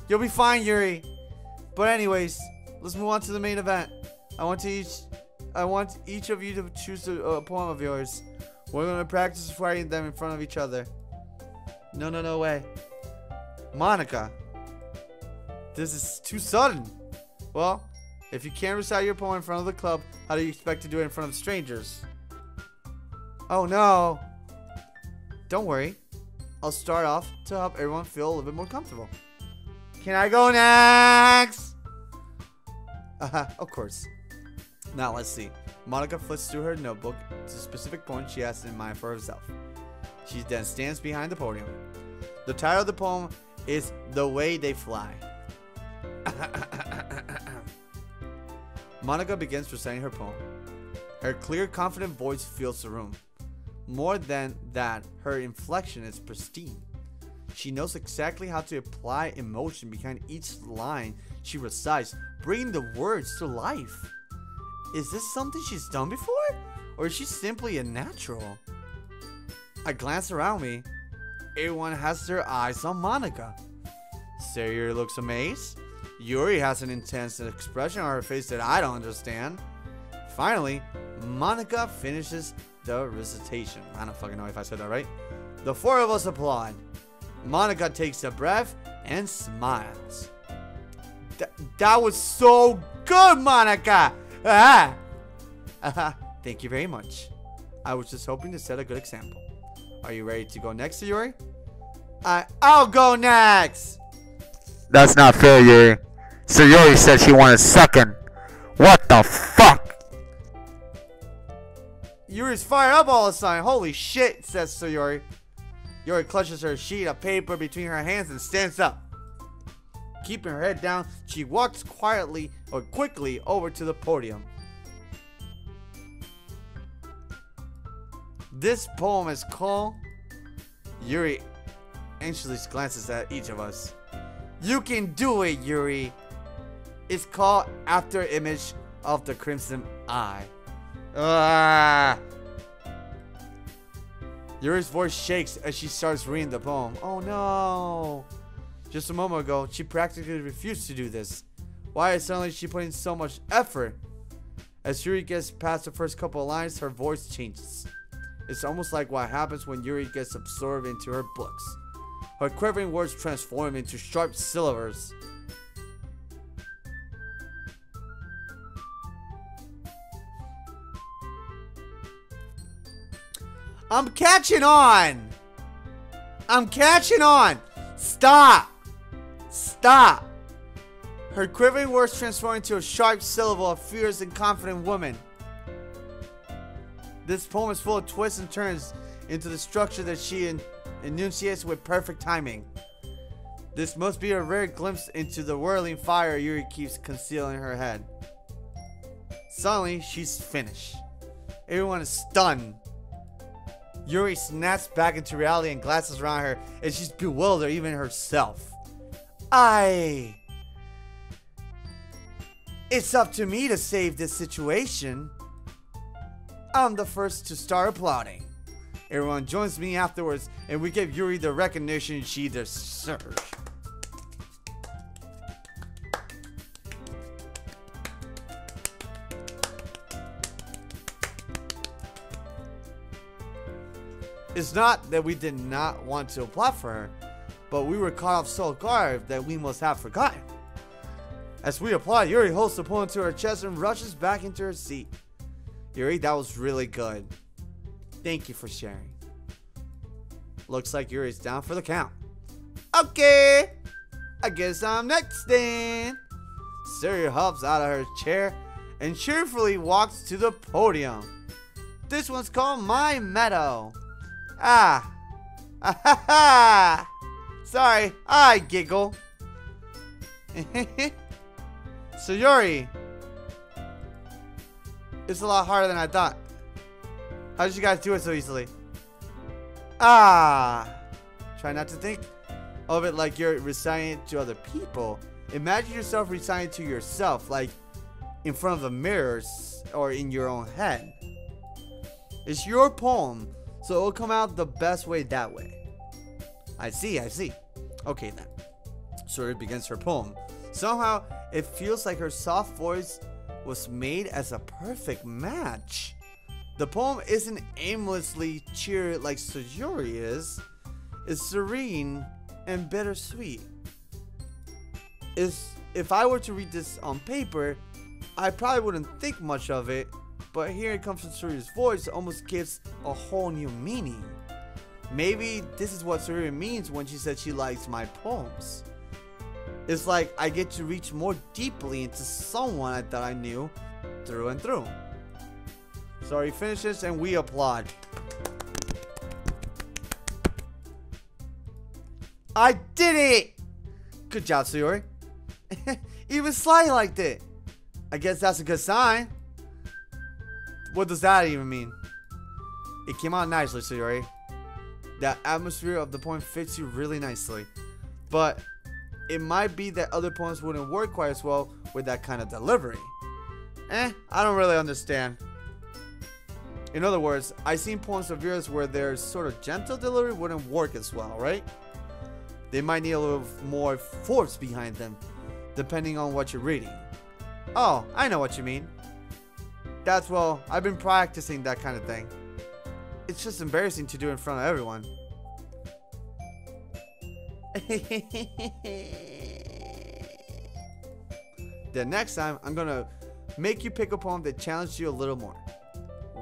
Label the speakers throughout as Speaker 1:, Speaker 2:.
Speaker 1: You'll be fine, Yuri. But anyways, let's move on to the main event. I want each of you to choose a poem of yours. We're gonna practice writing them in front of each other. No way. Monica, this is too sudden. Well, if you can't recite your poem in front of the club, how do you expect to do it in front of strangers? Oh no. Don't worry. I'll start off to help everyone feel a little bit more comfortable. Can I go next? Of course. Now let's see. Monica flips through her notebook to a specific poem she has in mind for herself. She then stands behind the podium. The title of the poem is The Way They Fly. Monica begins reciting her poem. Her clear, confident voice fills the room. More than that, her inflection is pristine. She knows exactly how to apply emotion behind each line she recites, bringing the words to life. Is this something she's done before? Or is she simply a natural? I glance around me. Everyone has their eyes on Monica. Sayuri looks amazed. Yuri has an intense expression on her face that I don't understand. Finally, Monica finishes the recitation. I don't fucking know if I said that right. The four of us applaud. Monica takes a breath and smiles. That was so good, Monica! Thank you very much. I was just hoping to set a good example. Are you ready to go next, Yuri? I'll go next!
Speaker 2: That's not fair, Yuri. Sayuri said she wanted second. What the fuck?
Speaker 1: Yuri's fired up all of a sudden. Holy shit, says Sayuri. Yuri clutches her sheet of paper between her hands and stands up. Keeping her head down, she walks quickly over to the podium. This poem is called... Yuri anxiously glances at each of us. You can do it, Yuri. It's called After Image of the Crimson Eye. Yuri's voice shakes as she starts reading the poem. Oh no. Just a moment ago, she practically refused to do this. Why is suddenly she putting so much effort? As Yuri gets past the first couple of lines, her voice changes. It's almost like what happens when Yuri gets absorbed into her books. Her quivering words transform into sharp syllables. I'm catching on! I'm catching on! Stop! Stop! Her quivering words transform into a sharp syllable of fierce and confident woman. This poem is full of twists and turns into the structure that she enunciates with perfect timing. This must be a rare glimpse into the whirling fire Yuri keeps concealed in her head. Suddenly, she's finished. Everyone is stunned. Yuri snaps back into reality and glances around her, and she's bewildered even herself. It's up to me to save this situation. I'm the first to start applauding. Everyone joins me afterwards, and we give Yuri the recognition she deserves. It's not that we did not want to applaud for her, but we were caught off so guard that we must have forgotten. As we applaud, Yuri holds the poem to her chest and rushes back into her seat. Yuri, that was really good. Thank you for sharing. Looks like Yuri's down for the count. Okay, I guess I'm next then. Sayuri hops out of her chair and cheerfully walks to the podium. This one's called My Meadow. Sorry, I giggle. So Yuri, it's a lot harder than I thought. How did you guys do it so easily? Try not to think of it like you're reciting it to other people. Imagine yourself reciting it to yourself, like in front of the mirrors or in your own head. It's your poem, so it'll come out the best way that way. I see. Okay then. Suri begins her poem. Somehow, it feels like her soft voice was made as a perfect match. The poem isn't aimlessly cheery like Sayuri is. It's serene and bittersweet. If I were to read this on paper, I probably wouldn't think much of it, but hearing it come from Sayuri's voice almost gives a whole new meaning. Maybe this is what Sayuri means when she said she likes my poems. It's like I get to reach more deeply into someone I thought I knew through and through. Sayuri finishes and we applaud. I did it! Good job, Sayuri. Even Sly liked it. I guess that's a good sign. What does that even mean? It came out nicely, Sayuri. That atmosphere of the poem fits you really nicely. But it might be that other poems wouldn't work quite as well with that kind of delivery. I don't really understand. In other words, I've seen poems of yours where their sort of gentle delivery wouldn't work as well, right? They might need a little more force behind them, depending on what you're reading. Oh, I know what you mean. That's, well, I've been practicing that kind of thing. It's just embarrassing to do in front of everyone. The next time, I'm gonna make you pick a poem that challenges you a little more.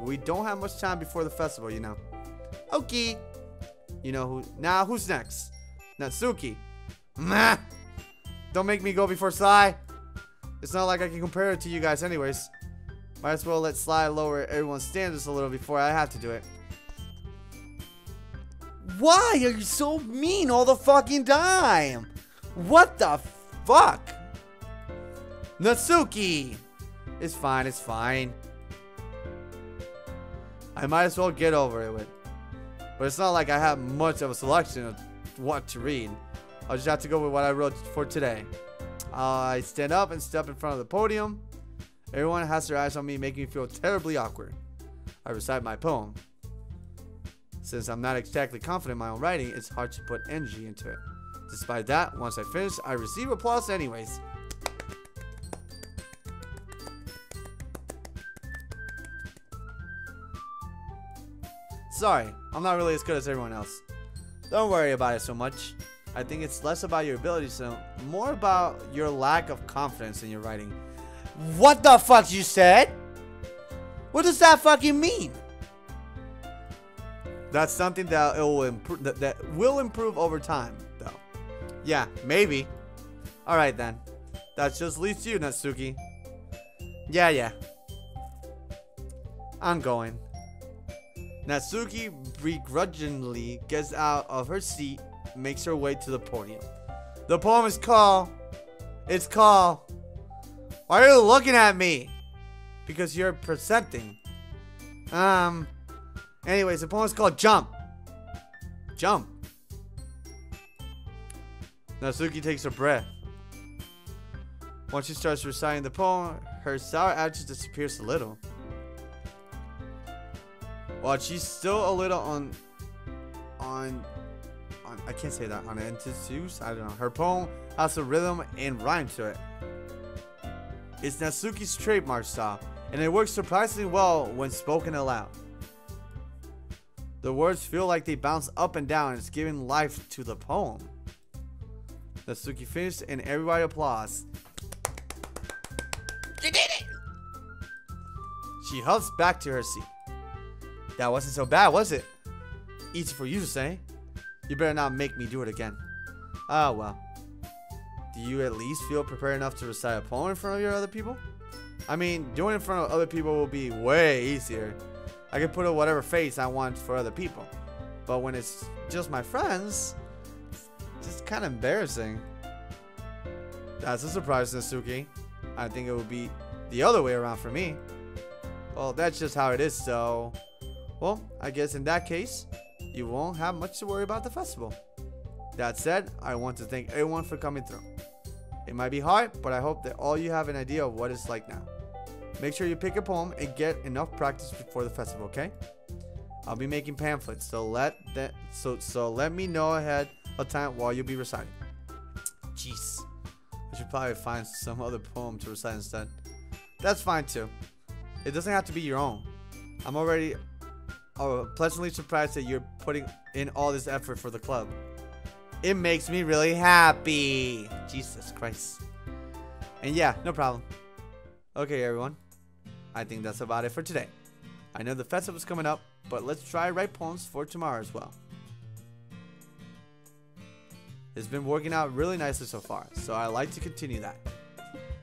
Speaker 1: We don't have much time before the festival, you know. Okay. You know who? Now, who's next? Natsuki. Meh. Don't make me go before Sly. It's not like I can compare it to you guys anyways. Might as well let Sly lower everyone's standards a little before I have to do it. Why are you so mean all the fucking time? What the fuck? Natsuki! It's fine, it's fine. I might as well get over it with. But it's not like I have much of a selection of what to read. I'll just have to go with what I wrote for today. I stand up and step in front of the podium. Everyone has their eyes on me, making me feel terribly awkward. I recite my poem. Since I'm not exactly confident in my own writing, it's hard to put energy into it. Despite that, once I finish, I receive applause anyways. Sorry, I'm not really as good as everyone else. Don't worry about it so much. I think it's less about your abilities, so more about your lack of confidence in your writing. What the fuck you said? What does that fucking mean? That's something that will improve over time, though. Yeah, maybe. Alright then. That just leaves you, Natsuki. Yeah. I'm going. Natsuki begrudgingly gets out of her seat, makes her way to the podium. The poem is called... Why are you looking at me? Because you're presenting. Anyways, the poem is called Jump. Jump. Natsuki takes a breath. Once she starts reciting the poem, her sour attitude disappears a little. While she's still a little on I can't say that, on enthused, I don't know. Her poem has a rhythm and rhyme to it. It's Natsuki's trademark style, and it works surprisingly well when spoken aloud. The words feel like they bounce up and down, and it's giving life to the poem. Natsuki finished, and everybody applauds. You did it! She huffs back to her seat. That wasn't so bad, was it? Easy for you to say. You better not make me do it again. Ah, well. Do you at least feel prepared enough to recite a poem in front of your other people? I mean, doing it in front of other people will be way easier. I can put up whatever face I want for other people. But when it's just my friends, it's just kind of embarrassing. That's a surprise, Natsuki. I think it would be the other way around for me. Well, that's just how it is, so... Well, I guess in that case, you won't have much to worry about the festival. That said, I want to thank everyone for coming through. It might be hard, but I hope that all you have an idea of what it's like now. Make sure you pick a poem and get enough practice before the festival, okay? I'll be making pamphlets, so let me know ahead of time while you'll be reciting. Jeez. I should probably find some other poem to recite instead. That's fine too. It doesn't have to be your own. I'm already pleasantly surprised that you're putting in all this effort for the club. It makes me really happy. Jesus Christ. And yeah, no problem. Okay, everyone. I think that's about it for today. I know the festival's coming up, but let's try write poems for tomorrow as well. It's been working out really nicely so far, so I'd like to continue that.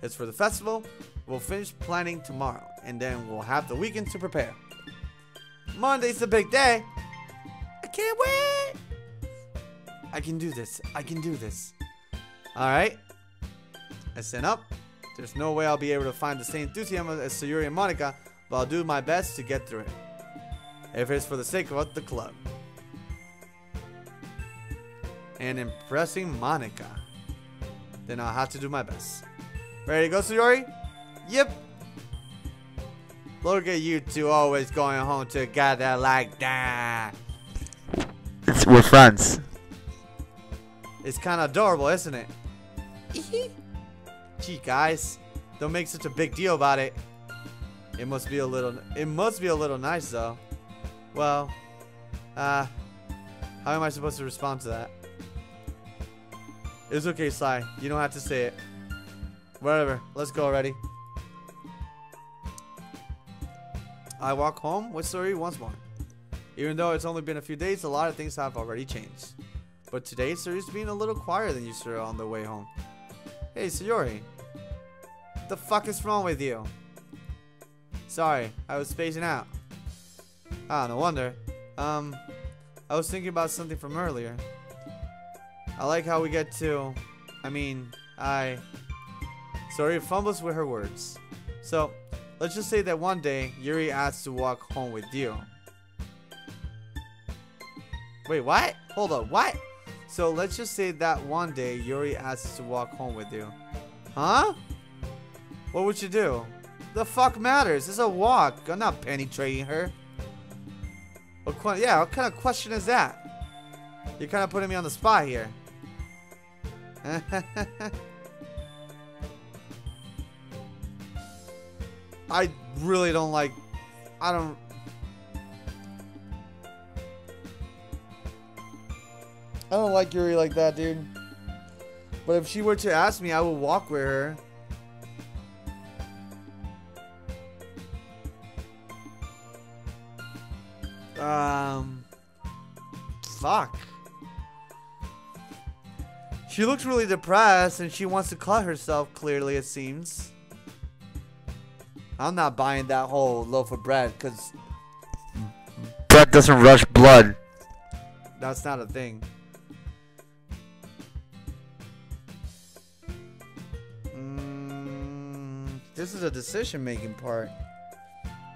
Speaker 1: As for the festival, we'll finish planning tomorrow, and then we'll have the weekend to prepare. Monday's the big day. I can't wait. I can do this. I can do this. Alright. I stand up. There's no way I'll be able to find the same enthusiasm as Sayuri and Monica, but I'll do my best to get through it. If it's for the sake of the club. And impressing Monica. Then I'll have to do my best. Ready to go, Sayuri? Yep. Look at you two always going home together like that.
Speaker 2: We're friends.
Speaker 1: It's kind of adorable, isn't it? Gee, guys, don't make such a big deal about it. It must be a little nice though. Well, how am I supposed to respond to that? It's okay, Sly. You don't have to say it. Whatever. Let's go already. I walk home with Sayuri once more. Even though it's only been a few days, a lot of things have already changed. But today, Sayuri's being a little quieter than usual on the way home. Hey, Sayuri. What the fuck is wrong with you? Sorry, I was spacing out. Ah, no wonder. I was thinking about something from earlier. I like how we get to... Sayuri fumbles with her words. So, let's just say that one day, Yuri asks to walk home with you. Wait, what? Hold up, what? So, let's just say that one day, Yuri asks to walk home with you. Huh? What would you do? The fuck matters? It's a walk. I'm not penetrating her. What kind of question is that? You're kind of putting me on the spot here. I really don't like... I don't like Yuri like that, dude. But if she were to ask me, I would walk with her. Fuck. She looks really depressed and she wants to cut herself, clearly it seems. I'm not buying that whole loaf of bread because
Speaker 2: Bread doesn't rush blood.
Speaker 1: that's not a thing. This is a decision-making part.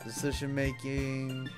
Speaker 1: Decision-making.